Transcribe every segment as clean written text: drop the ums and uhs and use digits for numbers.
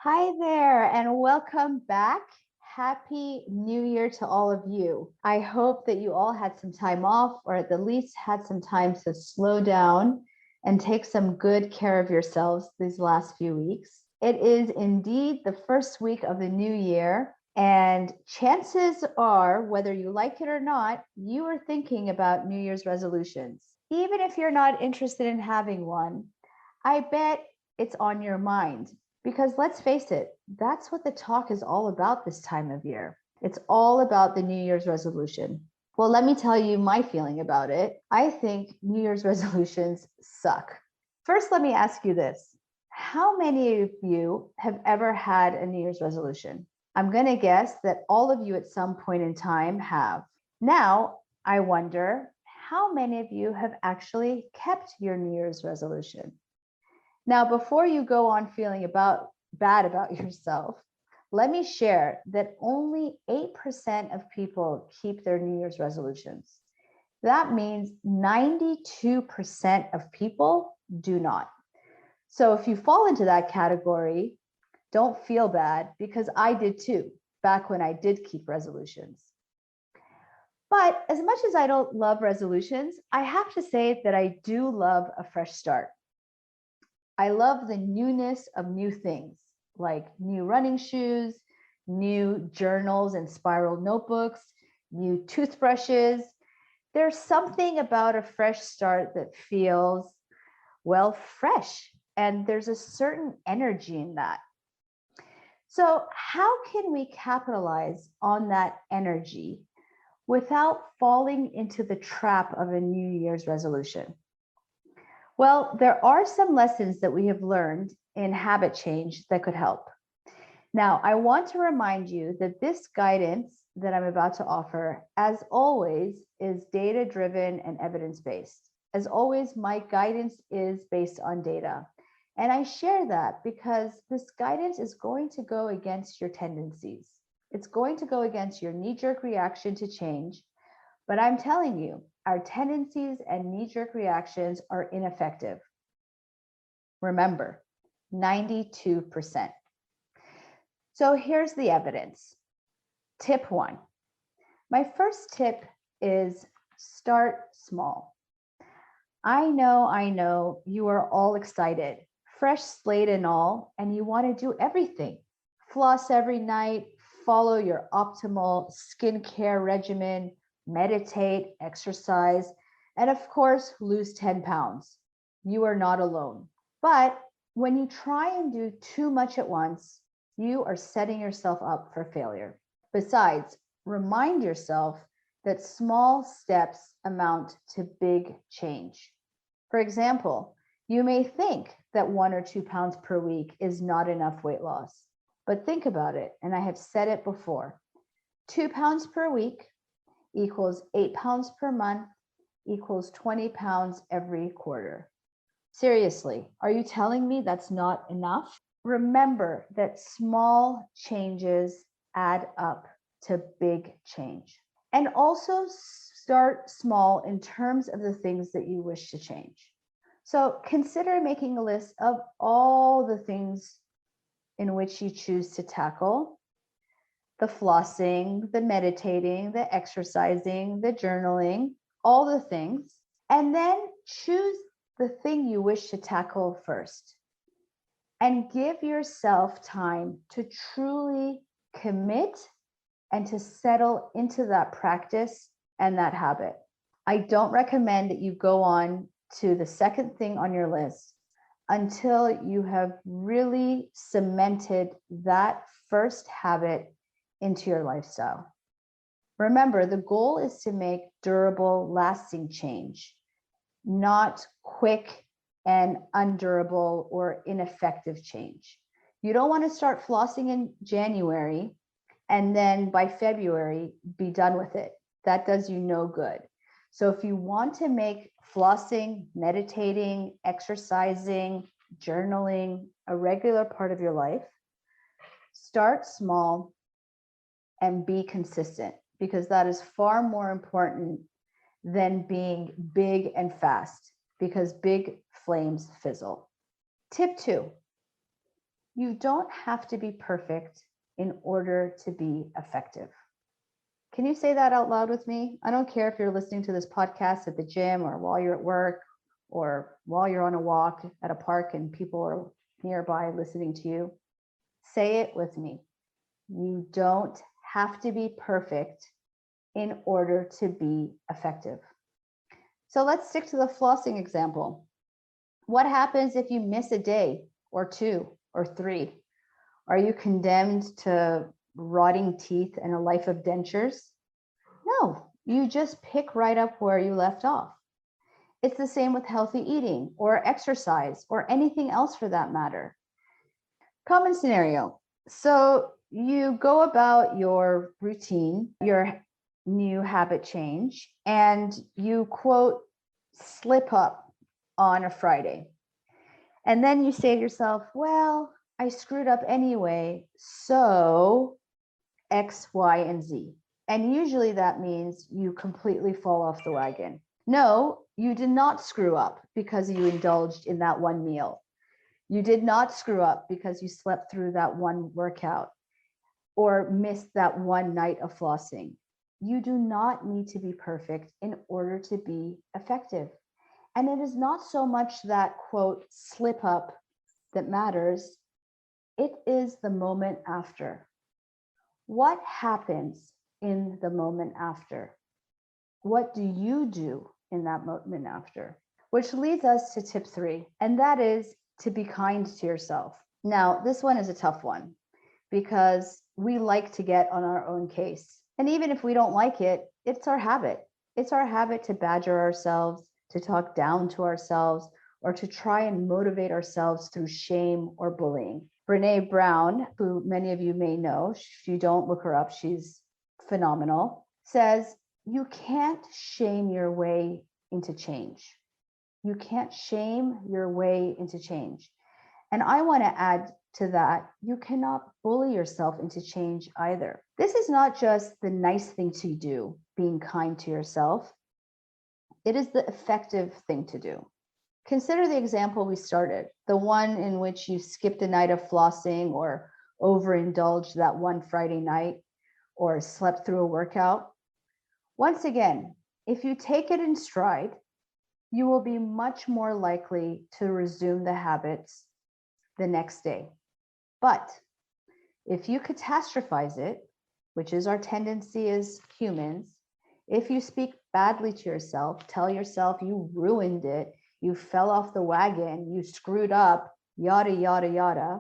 Hi there, and welcome back. Happy New Year to all of you. I hope that you all had some time off, or at the least had some time to slow down and take some good care of yourselves these last few weeks. It is indeed the first week of the new year, and chances are, whether you like it or not, you are thinking about New Year's resolutions. Even if you're not interested in having one, I bet it's on your mind. Because let's face it, that's what the talk is all about this time of year. It's all about the New Year's resolution. Well, let me tell you my feeling about it. I think New Year's resolutions suck. First, let me ask you this. How many of you have ever had a New Year's resolution? I'm going to guess that all of you at some point in time have. Now, I wonder how many of you have actually kept your New Year's resolution? Now, before you go on feeling bad about yourself, let me share that only 8% of people keep their New Year's resolutions. That means 92% of people do not. So if you fall into that category, don't feel bad, because I did too, back when I did keep resolutions. But as much as I don't love resolutions, I have to say that I do love a fresh start. I love the newness of new things, like new running shoes, new journals and spiral notebooks, new toothbrushes. There's something about a fresh start that feels, well, fresh, and there's a certain energy in that. So how can we capitalize on that energy without falling into the trap of a New Year's resolution? Well, there are some lessons that we have learned in habit change that could help. Now, I want to remind you that this guidance that I'm about to offer, as always, is data-driven and evidence-based. As always, my guidance is based on data. And I share that because this guidance is going to go against your tendencies. It's going to go against your knee-jerk reaction to change. But I'm telling you, our tendencies and knee-jerk reactions are ineffective. Remember, 92%. So here's the evidence. Tip 1. My first tip is start small. I know you are all excited, fresh slate and all, and you want to do everything. Floss every night, follow your optimal skincare regimen, meditate, exercise, and of course, lose 10 pounds. You are not alone. But when you try and do too much at once, you are setting yourself up for failure. Besides, remind yourself that small steps amount to big change. For example, you may think that 1 or 2 pounds per week is not enough weight loss, but think about it, and I have said it before. 2 pounds per week equals 8 pounds per month equals 20 pounds every quarter. Seriously, are you telling me that's not enough? Remember that small changes add up to big change. And also start small in terms of the things that you wish to change. So consider making a list of all the things in which you choose to tackle: the flossing, the meditating, the exercising, the journaling, all the things, and then choose the thing you wish to tackle first. And give yourself time to truly commit and to settle into that practice and that habit. I don't recommend that you go on to the second thing on your list until you have really cemented that first habit into your lifestyle. Remember, the goal is to make durable, lasting change, not quick and undurable or ineffective change. You don't want to start flossing in January and then by February be done with it. That does you no good. So if you want to make flossing, meditating, exercising, journaling a regular part of your life, start small and be consistent, because that is far more important than being big and fast, because big flames fizzle. Tip 2, You don't have to be perfect in order to be effective. Can you say that out loud with me? I don't care if you're listening to this podcast at the gym or while you're at work or while you're on a walk at a park and people are nearby listening to you. Say it with me. You don't have to be perfect in order to be effective. So let's stick to the flossing example. What happens if you miss a day or 2 or 3? Are you condemned to rotting teeth and a life of dentures? No, you just pick right up where you left off. It's the same with healthy eating or exercise or anything else for that matter. Common scenario. So you go about your routine, your new habit change, and you quote, slip up on a Friday. And then you say to yourself, well, I screwed up anyway, so X, Y, and Z. And usually that means you completely fall off the wagon. No, you did not screw up because you indulged in that one meal. You did not screw up because you slept through that one workout or missed that one night of flossing. You do not need to be perfect in order to be effective. And it is not so much that quote slip up that matters. It is the moment after. What happens in the moment after? What do you do in that moment after? Which leads us to tip 3, and that is to be kind to yourself. Now, this one is a tough one because we like to get on our own case. And even if we don't like it, it's our habit. It's our habit to badger ourselves, to talk down to ourselves, or to try and motivate ourselves through shame or bullying. Brene Brown, who many of you may know, if you don't, look her up, she's phenomenal, says, you can't shame your way into change. You can't shame your way into change. And I want to add to that, you cannot bully yourself into change either. This is not just the nice thing to do, being kind to yourself. It is the effective thing to do. Consider the example we started, the one in which you skipped a night of flossing or overindulged that one Friday night or slept through a workout. Once again, if you take it in stride, you will be much more likely to resume the habits the next day. But if you catastrophize it, which is our tendency as humans, if you speak badly to yourself, tell yourself you ruined it, you fell off the wagon, you screwed up, yada, yada, yada,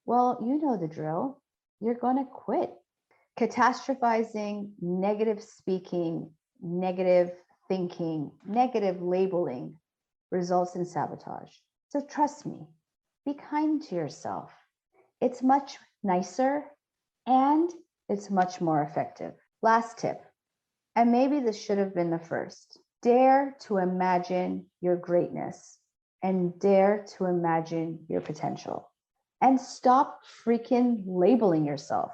well, you know the drill. You're going to quit. Catastrophizing, negative speaking, negative thinking, negative labeling results in sabotage. So trust me, be kind to yourself. It's much nicer and it's much more effective. Last tip, and maybe this should have been the first. Dare to imagine your greatness and dare to imagine your potential. And stop freaking labeling yourself.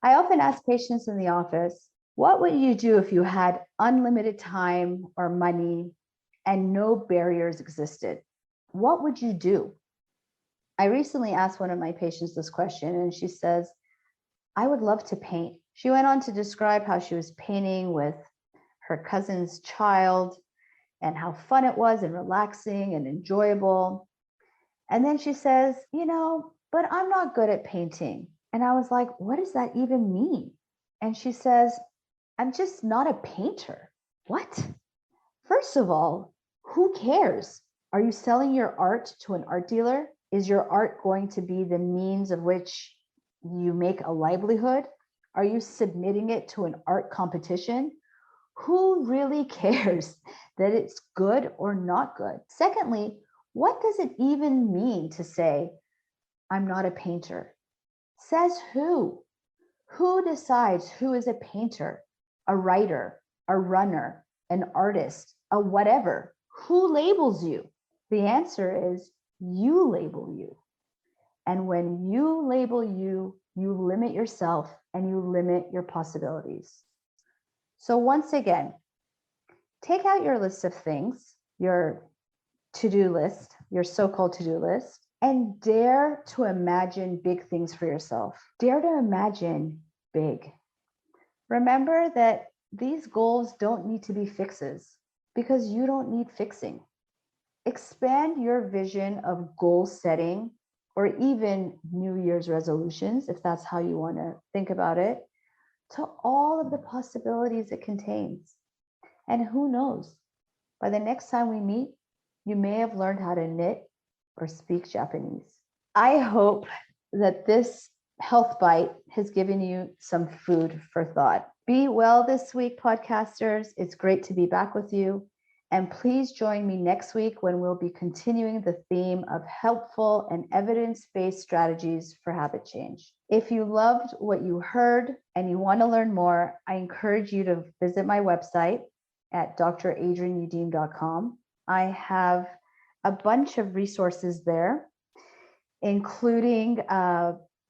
I often ask patients in the office, what would you do if you had unlimited time or money and no barriers existed? What would you do? I recently asked one of my patients this question and she says, I would love to paint. She went on to describe how she was painting with her cousin's child and how fun it was and relaxing and enjoyable. And then she says, but I'm not good at painting. And I was like, what does that even mean? And she says, I'm just not a painter. What? First of all, who cares? Are you selling your art to an art dealer? Is your art going to be the means of which you make a livelihood? Are you submitting it to an art competition? Who really cares that it's good or not good? Secondly, what does it even mean to say, I'm not a painter? Says who? Who decides who is a painter, a writer, a runner, an artist, a whatever? Who labels you? The answer is you label you. And when you label you, you limit yourself and you limit your possibilities. So once again, take out your list of things, your to-do list, your so-called to-do list, and dare to imagine big things for yourself. Dare to imagine big. Remember that these goals don't need to be fixes because you don't need fixing. Expand your vision of goal setting or even New Year's resolutions, if that's how you want to think about it, to all of the possibilities it contains. And who knows, by the next time we meet, you may have learned how to knit or speak Japanese. I hope that this health bite has given you some food for thought. Be well this week, podcasters. It's great to be back with you. And please join me next week when we'll be continuing the theme of helpful and evidence-based strategies for habit change. If you loved what you heard and you want to learn more, I encourage you to visit my website at dradrienneyoudim.com. I have a bunch of resources there, including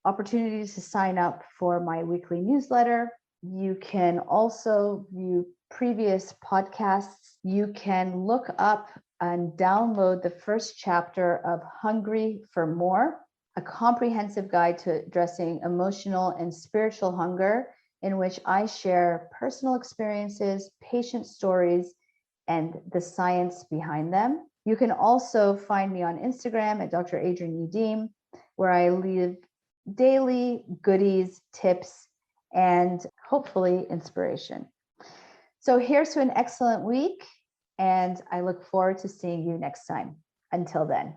opportunities to sign up for my weekly newsletter. You can also view previous podcasts. You can look up and download the first chapter of Hungry for More, a comprehensive guide to addressing emotional and spiritual hunger, in which I share personal experiences, patient stories, and the science behind them. You can also find me on Instagram at Dr. Adrienne Youdim, where I leave daily goodies, tips, and hopefully inspiration. So here's to an excellent week, and I look forward to seeing you next time. Until then.